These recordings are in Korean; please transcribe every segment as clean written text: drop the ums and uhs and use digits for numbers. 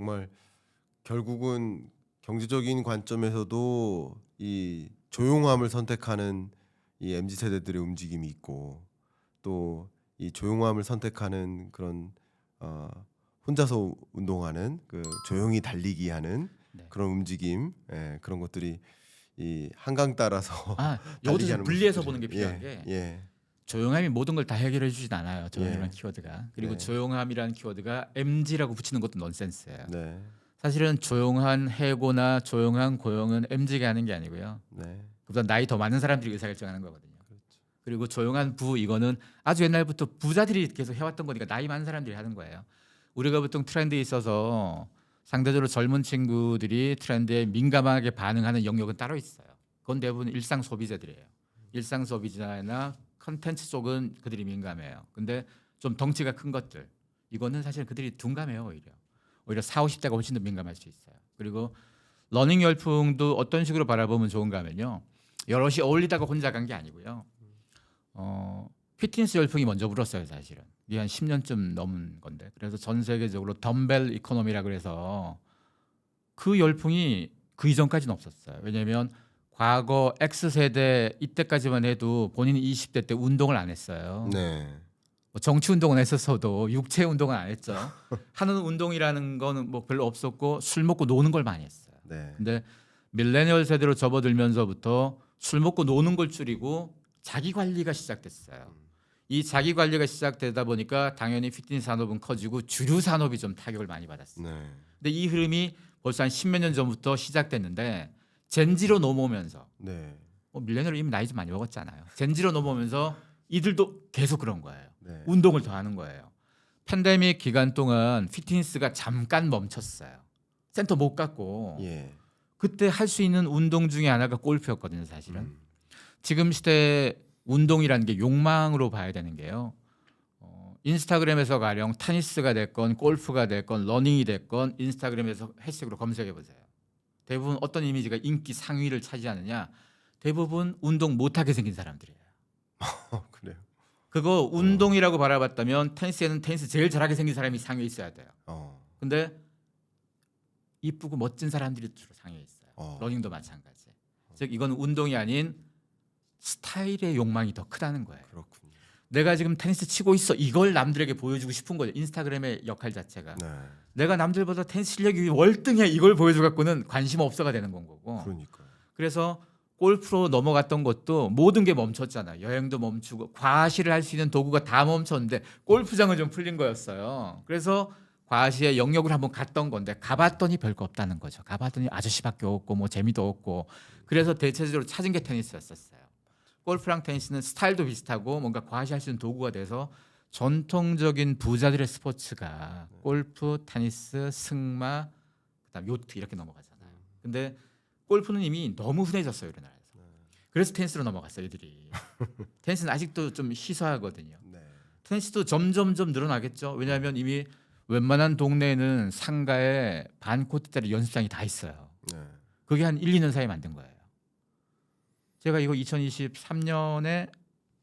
정말 결국은 경제적인 관점에서도 이 조용함을 선택하는 이 MZ 세대들의 움직임이 있고 또 이 조용함을 선택하는 그런 혼자서 운동하는 그 조용히 달리기 하는 네. 그런 움직임, 그런 것들이 이 한강 따라서 이것도 달리기 좀 하는 분리해서 모습들이- 보는 게 필요한 게 예, 조용함이 모든 걸 다 해결해 주진 않아요. 조용이라는 예. 키워드가. 그리고 네. 조용함이라는 키워드가 MG라고 붙이는 것도 넌센스예요. 네, 사실은 조용한 해고나 조용한 고용은 MG가 하는 게 아니고요. 네, 그보다 나이 더 많은 사람들이 의사결정하는 거거든요. 그리고 조용한 부 이거는 아주 옛날부터 부자들이 계속 해왔던 거니까 나이 많은 사람들이 하는 거예요. 우리가 보통 트렌드에 있어서 상대적으로 젊은 친구들이 트렌드에 민감하게 반응하는 영역은 따로 있어요. 그건 대부분 일상 소비자들이에요. 일상 소비자나 컨텐츠 쪽은 그들이 민감해요. 근데 좀 덩치가 큰 것들 이거는 사실 그들이 둔감해요. 오히려 40, 50대가 훨씬 더 민감할 수 있어요. 그리고 러닝 열풍도 어떤 식으로 바라보면 좋은가 하면요. 여럿이 어울리다가 혼자 간 게 아니고요. 피트니스 열풍이 먼저 불었어요. 사실은 이게 한 10년쯤 넘은 건데 그래서 전 세계적으로 덤벨 이코노미라 그래서 그 열풍이 그 이전까지는 없었어요. 왜냐하면 과거 X세대 이때까지만 해도 본인이 20대 때 운동을 안 했어요. 네, 뭐 정치 운동은 했었어도 육체 운동은 안 했죠. 하는 운동이라는 거는 뭐 별로 없었고 술 먹고 노는 걸 많이 했어요. 네, 근데 밀레니얼 세대로 접어들면서부터 술 먹고 노는 걸 줄이고 자기 관리가 시작됐어요. 이 자기 관리가 시작되다 보니까 당연히 피트니스 산업은 커지고 주류 산업이 좀 타격을 많이 받았어요. 네, 근데 이 흐름이 벌써 한 10몇 년 전부터 시작됐는데 젠지로 넘어오면서 네, 밀레니얼 이미 나이 좀 많이 먹었잖아요. 젠지로 넘어오면서 이들도 계속 그런 거예요. 네. 운동을 더 하는 거예요. 팬데믹 기간 동안 피트니스가 잠깐 멈췄어요. 센터 못 갔고 예, 그때 할 수 있는 운동 중에 하나가 골프였거든요. 사실은 음, 지금 시대 운동이라는 게 욕망으로 봐야 되는 게요. 인스타그램에서 가령 테니스가 됐건 골프가 됐건 러닝이 됐건 인스타그램에서 해시태그로 검색해 보세요. 대부분 어떤 이미지가 인기 상위를 차지하느냐? 대부분 운동 못하게 생긴 사람들이에요. 그래요. 그거 운동이라고 바라봤다면 테니스에는 테니스 제일 잘하게 생긴 사람이 상위에 있어야 돼요. 근데 이쁘고 멋진 사람들이 주로 상위에 있어요. 러닝도 마찬가지. 즉 이건 운동이 아닌 스타일의 욕망이 더 크다는 거예요. 그렇군요. 내가 지금 테니스 치고 있어. 이걸 남들에게 보여주고 싶은 거죠. 인스타그램의 역할 자체가. 네, 내가 남들보다 테니스 실력이 월등해. 이걸 보여줘 갖고는 관심 없어가 되는 건 거고. 그러니까요. 그래서 골프로 넘어갔던 것도 모든 게 멈췄잖아요. 여행도 멈추고 과시를 할 수 있는 도구가 다 멈췄는데 골프장은 좀 풀린 거였어요. 그래서 과시의 영역을 한번 갔던 건데 가봤더니 별거 없다는 거죠. 가봤더니 아저씨밖에 없고 뭐 재미도 없고 그래서 대체적으로 찾은 게 테니스였었어요. 골프랑 테니스는 스타일도 비슷하고 뭔가 과시할 수 있는 도구가 돼서 전통적인 부자들의 스포츠가 골프, 테니스, 승마, 그다음 요트 이렇게 넘어가잖아요. 근데 골프는 이미 너무 흔해졌어요, 우리나라에서. 그래서 테니스로 넘어갔어요, 애들이. 테니스는 아직도 좀 희소하거든요. 네, 테니스도 점점점 늘어나겠죠. 왜냐하면 이미 웬만한 동네에는 상가에 반 코트짜리 연습장이 다 있어요. 네, 그게 한 1, 2년 사이에 만든 거예요. 제가 이거 2023년에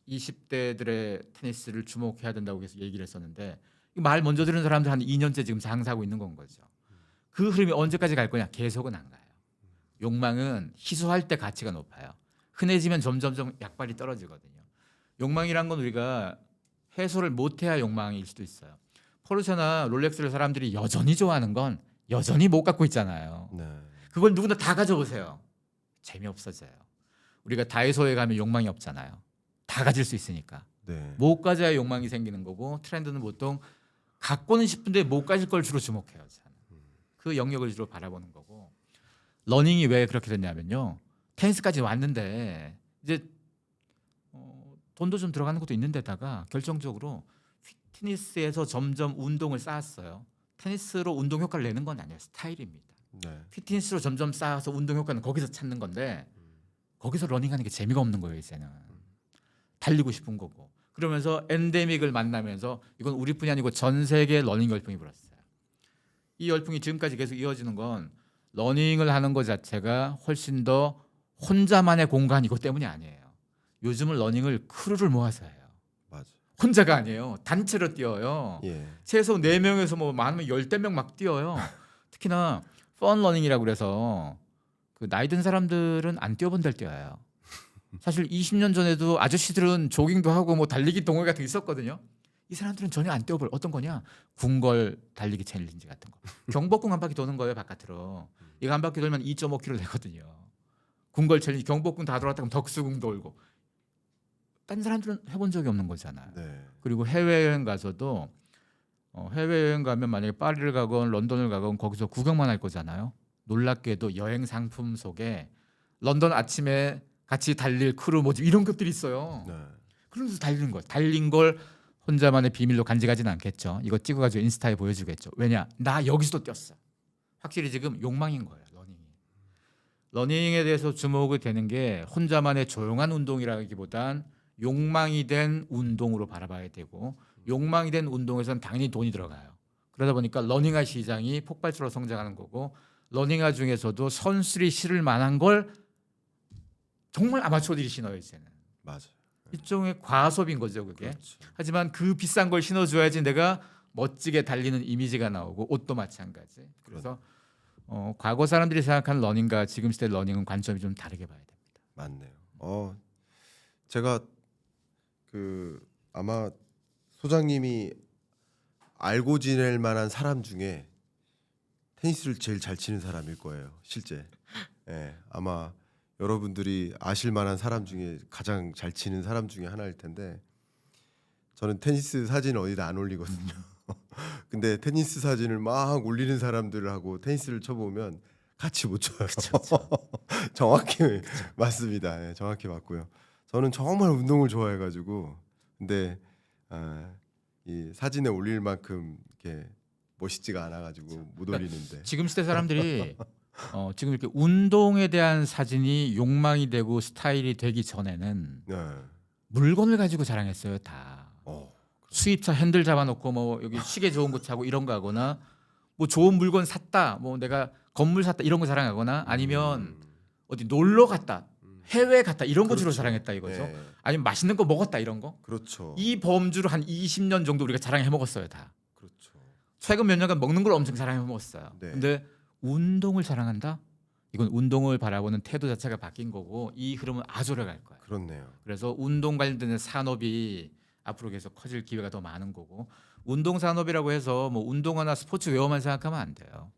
20대들의 테니스를 주목해야 된다고 해서 얘기를 했었는데 말 먼저 들은 사람들 한 2년째 지금 장사하고 있는 건 거죠. 그 흐름이 언제까지 갈 거냐? 계속은 안 가요. 욕망은 희소할 때 가치가 높아요. 흔해지면 점점점 약발이 떨어지거든요. 욕망이란 건 우리가 해소를 못해야 욕망일 수도 있어요. 포르쉐나 롤렉스를 사람들이 여전히 좋아하는 건 여전히 못 갖고 있잖아요. 네, 그걸 누구나 다 가져보세요. 재미없어져요. 우리가 다이소에 가면 욕망이 없잖아요. 다 가질 수 있으니까. 네. 못 가져야 욕망이 생기는 거고 트렌드는 보통 갖고는 싶은데 못 가질 걸 주로 주목해요. 저는. 그 영역을 주로 바라보는 거고 러닝이 왜 그렇게 됐냐면요. 테니스까지 왔는데 이제 돈도 좀 들어가는 것도 있는데다가 결정적으로 피트니스에서 점점 운동을 쌓았어요. 테니스로 운동 효과를 내는 건 아니에요. 스타일입니다. 네. 피트니스로 점점 쌓아서 운동 효과는 거기서 찾는 건데 거기서 러닝하는 게 재미가 없는 거예요. 이제는 달리고 싶은 거고 그러면서 엔데믹을 만나면서 이건 우리뿐이 아니고 전 세계 러닝 열풍이 불었어요. 이 열풍이 지금까지 계속 이어지는 건 러닝을 하는 것 자체가 훨씬 더 혼자만의 공간이고 때문이 아니에요. 요즘은 러닝을 크루를 모아서 해요. 맞아. 혼자가 아니에요. 단체로 뛰어요. 예, 최소 4명에서 뭐 많으면 10대 명 막 뛰어요. 특히나 펀 러닝이라고 그래서 그 나이 든 사람들은 안 뛰어본 데를 뛰어요. 사실 20년 전에도 아저씨들은 조깅도 하고 뭐 달리기 동호회 같은 게 있었거든요. 이 사람들은 전혀 안 뛰어볼 어떤 거냐? 궁궐 달리기 챌린지 같은 거. 경복궁 한 바퀴 도는 거예요, 바깥으로. 이거 한 바퀴 돌면 2.5km 되거든요. 궁궐 챌린지 경복궁 다 돌았다 그럼 덕수궁 돌고. 딴 사람들은 해본 적이 없는 거잖아요. 네. 그리고 해외여행 가서도 해외여행 가면 만약에 파리를 가건 런던을 가건 거기서 구경만 할 거잖아요. 놀랍게도 여행 상품 속에 런던 아침에 같이 달릴 크루 모집 이런 것들이 있어요. 네. 그러면서 달리는 거. 달린 걸 혼자만의 비밀로 간직하지는 않겠죠. 이거 찍어가지고 인스타에 보여주겠죠. 왜냐? 나 여기서도 뛰었어. 확실히 지금 욕망인 거예요. 러닝이. 러닝에 대해서 주목이 되는 게 혼자만의 조용한 운동이라기보단 욕망이 된 운동으로 바라봐야 되고 욕망이 된 운동에서는 당연히 돈이 들어가요. 그러다 보니까 러닝화 시장이 폭발적으로 성장하는 거고 러닝화 중에서도 선수들이 실을 만한 걸 정말 아마추어들이 신어요 이제는. 맞아요. 일종의 과소비인 거죠 그게. 그렇죠. 하지만 그 비싼 걸 신어줘야지 내가 멋지게 달리는 이미지가 나오고 옷도 마찬가지. 그래서 과거 사람들이 생각하는 러닝과 지금 시대 러닝은 관점이 좀 다르게 봐야 됩니다. 맞네요. 제가 그 아마 소장님이 알고 지낼 만한 사람 중에 테니스를 제일 잘 치는 사람일 거예요. 실제. 예, 아마 여러분들이 아실 만한 사람 중에 가장 잘 치는 사람 중에 하나일 텐데 저는 테니스 사진을 어디다 안 올리거든요. 근데 테니스 사진을 막 올리는 사람들하고 테니스를 쳐보면 같이 못 쳐요. 정확히 맞습니다. 예, 정확히 맞고요. 저는 정말 운동을 좋아해가지고 근데 이 사진에 올릴 만큼 이렇게 멋있지가 않아가지고 못 올리는데 지금 시대 사람들이 지금 이렇게 운동에 대한 사진이 욕망이 되고 스타일이 되기 전에는 네. 물건을 가지고 자랑했어요 다. 어, 수입차 핸들 잡아놓고 뭐 여기 시계 좋은 거 차고 이런 거 하거나 뭐 좋은 물건 샀다 뭐 내가 건물 샀다 이런 거 자랑하거나 아니면 어디 놀러 갔다 해외 갔다 이런 거 주로 그렇죠. 자랑했다 이거죠. 네. 아니면 맛있는 거 먹었다 이런 거. 그렇죠. 이 범주로 한 20년 정도 우리가 자랑해 먹었어요 다. 그렇죠. 최근 몇 년간 먹는 걸 엄청 자랑해 먹었어요. 네. 근데 운동을 자랑한다? 이건 운동을 바라보는 태도 자체가 바뀐 거고 이 흐름은 아주 오래 갈 거예요. 그렇네요. 그래서 운동 관련된 산업이 앞으로 계속 커질 기회가 더 많은 거고 운동 산업이라고 해서 뭐 운동화나 스포츠 웨어만 생각하면 안 돼요.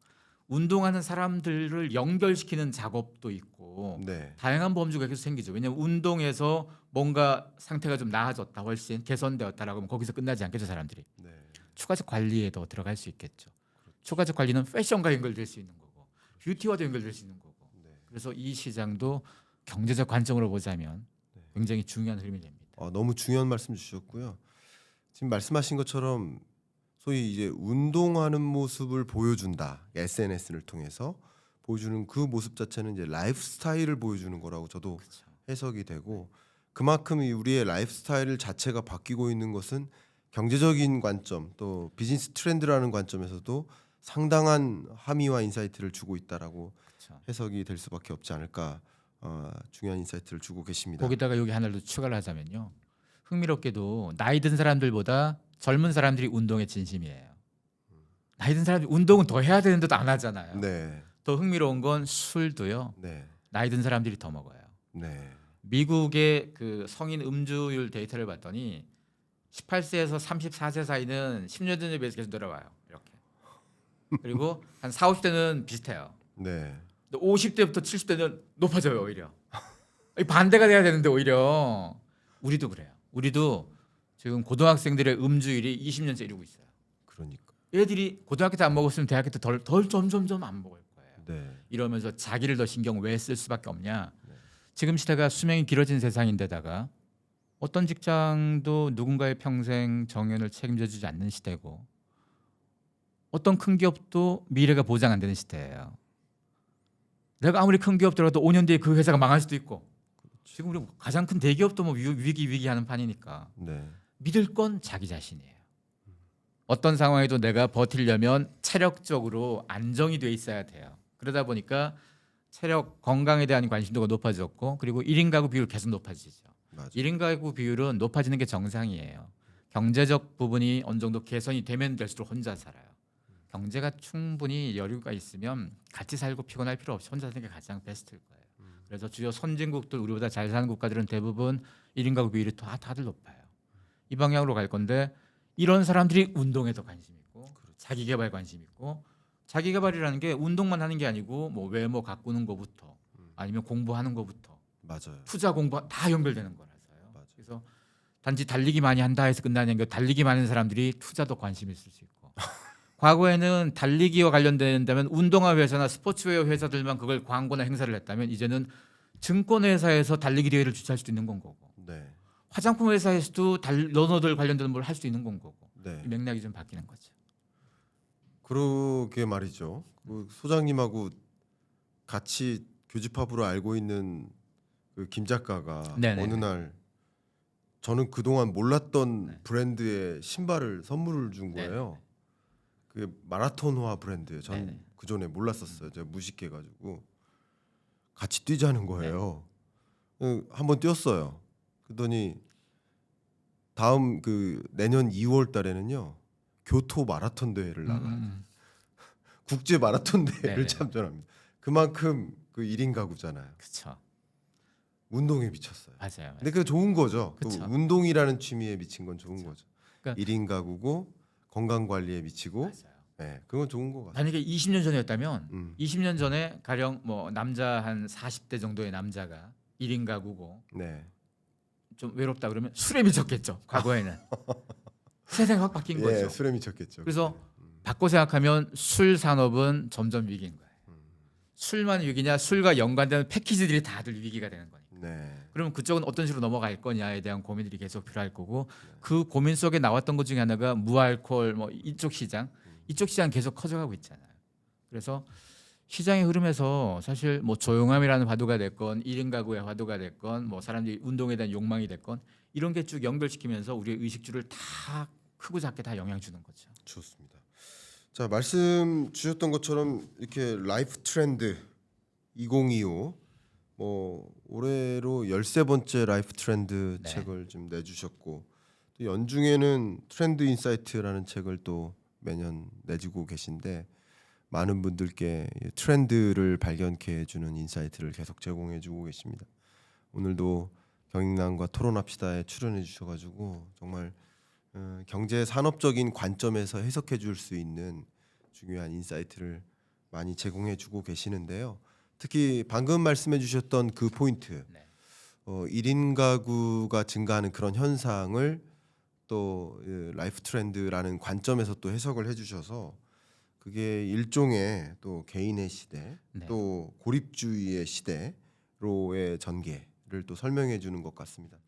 운동하는 사람들을 연결시키는 작업도 있고 네. 다양한 범주가 계속 생기죠. 왜냐하면 운동에서 뭔가 상태가 좀 나아졌다, 훨씬 개선되었다라고 하면 거기서 끝나지 않겠죠, 사람들이. 네. 추가적 관리에 더 들어갈 수 있겠죠. 추가적 관리는 패션과 연결될 수 있는 거고 뷰티와도 연결될 수 있는 거고. 네. 그래서 이 시장도 경제적 관점으로 보자면 네. 굉장히 중요한 흐름이 됩니다. 너무 중요한 말씀 주셨고요. 지금 말씀하신 것처럼 소위 이제 운동하는 모습을 보여준다. SNS를 통해서 보여주는 그 모습 자체는 이제 라이프 스타일을 보여주는 거라고 저도 그렇죠. 해석이 되고 그만큼 이 우리의 라이프 스타일 자체가 바뀌고 있는 것은 경제적인 관점 또 비즈니스 트렌드라는 관점에서도 상당한 함의와 인사이트를 주고 있다라고 그렇죠. 해석이 될 수밖에 없지 않을까 중요한 인사이트를 주고 계십니다. 거기다가 여기 하나를 더 추가를 하자면요. 흥미롭게도 나이 든 사람들보다 젊은 사람들이 운동에 진심이에요. 나이 든 사람들이 운동은 더 해야 되는데도 안 하잖아요. 네, 더 흥미로운 건 술도요. 네, 나이 든 사람들이 더 먹어요. 네, 미국의 그 성인 음주율 데이터를 봤더니 18세에서 34세 사이는 10년 전에 비해서 계속 내려와요. 이렇게. 그리고 한 4, 50대는 비슷해요. 네. 근데 50대부터 70대는 높아져요 오히려. 이 반대가 돼야 되는데 오히려 우리도 그래요. 우리도 지금 고등학생들의 음주율이 20년째 이루고 있어요. 그러니까. 애들이 고등학교 때 안 먹었으면 대학교 때 덜 점점점 안 먹을 거예요. 네, 이러면서 자기를 더 신경 왜 쓸 수밖에 없냐. 네. 지금 시대가 수명이 길어진 세상인데다가 어떤 직장도 누군가의 평생 정연을 책임져주지 않는 시대고 어떤 큰 기업도 미래가 보장 안 되는 시대예요. 내가 아무리 큰 기업 들어가도 5년 뒤에 그 회사가 망할 수도 있고 지금 우리 가장 큰 대기업도 뭐 위기하는 판이니까 네, 믿을 건 자기 자신이에요. 어떤 상황에도 내가 버티려면 체력적으로 안정이 돼 있어야 돼요. 그러다 보니까 체력 건강에 대한 관심도가 높아졌고 그리고 1인 가구 비율 계속 높아지죠. 맞아. 1인 가구 비율은 높아지는 게 정상이에요. 경제적 부분이 어느 정도 개선이 되면 될수록 혼자 살아요. 경제가 충분히 여유가 있으면 같이 살고 피곤할 필요 없이 혼자 사는 게 가장 베스트일 거예요. 그래서 주요 선진국들 우리보다 잘 사는 국가들은 대부분 1인 가구 비율이 다들 높아요. 이 방향으로 갈 건데 이런 사람들이 운동에도 관심 있고 자기 개발 관심 있고 자기 개발이라는 게 운동만 하는 게 아니고 뭐 외모 가꾸는 거부터 아니면 공부하는 거부터 맞아요. 투자 공부 다 연결되는 거라서요. 맞아요. 그래서 단지 달리기 많이 한다 해서 끝나는 게 달리기 많은 사람들이 투자도 관심 있을 수 있고 과거에는 달리기와 관련된다면 운동화 회사나 스포츠웨어 회사들만 그걸 광고나 행사를 했다면 이제는 증권 회사에서 달리기 대회를 주최할 수도 있는 건 거고 네. 화장품 회사에서도 러너들 관련된 걸 할 수 있는 건 거고 네. 이 맥락이 좀 바뀌는 거죠. 그러게 말이죠. 그 소장님하고 같이 교집합으로 알고 있는 그 김 작가가 네네. 어느 날 저는 그동안 몰랐던 네. 브랜드의 신발을 선물을 준 네네. 거예요. 그 마라톤화 브랜드예요. 네네. 저는 그 전에 몰랐었어요. 제가 무식해가지고 같이 뛰자는 거예요. 한번 뛰었어요. 그러더니 다음 그 내년 2월 달에는요 교토 마라톤 대회를 나가요. 국제 마라톤 대회를 네네. 참전합니다. 그만큼 그 1인 가구잖아요. 그렇죠. 운동에 미쳤어요. 맞아요. 근데 그게 좋은 거죠. 그 그쵸. 운동이라는 취미에 미친 건 좋은 거죠. 그러니까 1인 가구고 건강 관리에 미치고, 맞아요. 네, 그건 좋은 거 같아요. 만약에 20년 전이었다면 20년 음. 전에 가령 뭐 남자 한 40대 정도의 남자가 1인 가구고 네, 좀 외롭다 그러면 술에 미쳤겠죠. 과거에는. 세상이 확 바뀐 예, 거죠. 술에 미쳤겠죠. 그래서 그때. 바꿔 생각하면 술 산업은 점점 위기인 거예요. 술만 위기냐 술과 연관되는 패키지들이 다들 위기가 되는 거니까. 네, 그러면 그쪽은 어떤 식으로 넘어갈 거냐에 대한 고민들이 계속 필요할 거고 그 고민 속에 나왔던 것 중에 하나가 무알콜 뭐 이쪽 시장 계속 커져가고 있잖아요. 그래서 시장의 흐름에서 사실 뭐 조용함이라는 화두가 됐건 1인 가구의 화두가 됐건 뭐 사람들이 운동에 대한 욕망이 됐건 이런 게 쭉 연결시키면서 우리의 의식주를 다 크고 작게 다 영향 주는 거죠. 좋습니다. 자, 말씀 주셨던 것처럼 이렇게 라이프 트렌드 2025 뭐 올해로 13번째 라이프 트렌드 네. 책을 좀 내주셨고 또 연중에는 트렌드 인사이트라는 책을 또 매년 내주고 계신데 많은 분들께 이 트렌드를 발견케 해주는 인사이트를 계속 제공해주고 계십니다. 오늘도 경인남과 토론합시다에 출연해 주셔가지고 정말 경제 산업적인 관점에서 해석해 줄 수 있는 중요한 인사이트를 많이 제공해 주고 계시는데요. 특히 방금 말씀해 주셨던 그 포인트, 네. 1인 가구가 증가하는 그런 현상을 또 라이프 트렌드라는 관점에서 또 해석을 해 주셔서 그게 일종의 또 개인의 시대, 네. 또 고립주의의 시대로의 전개를 또 설명해 주는 것 같습니다.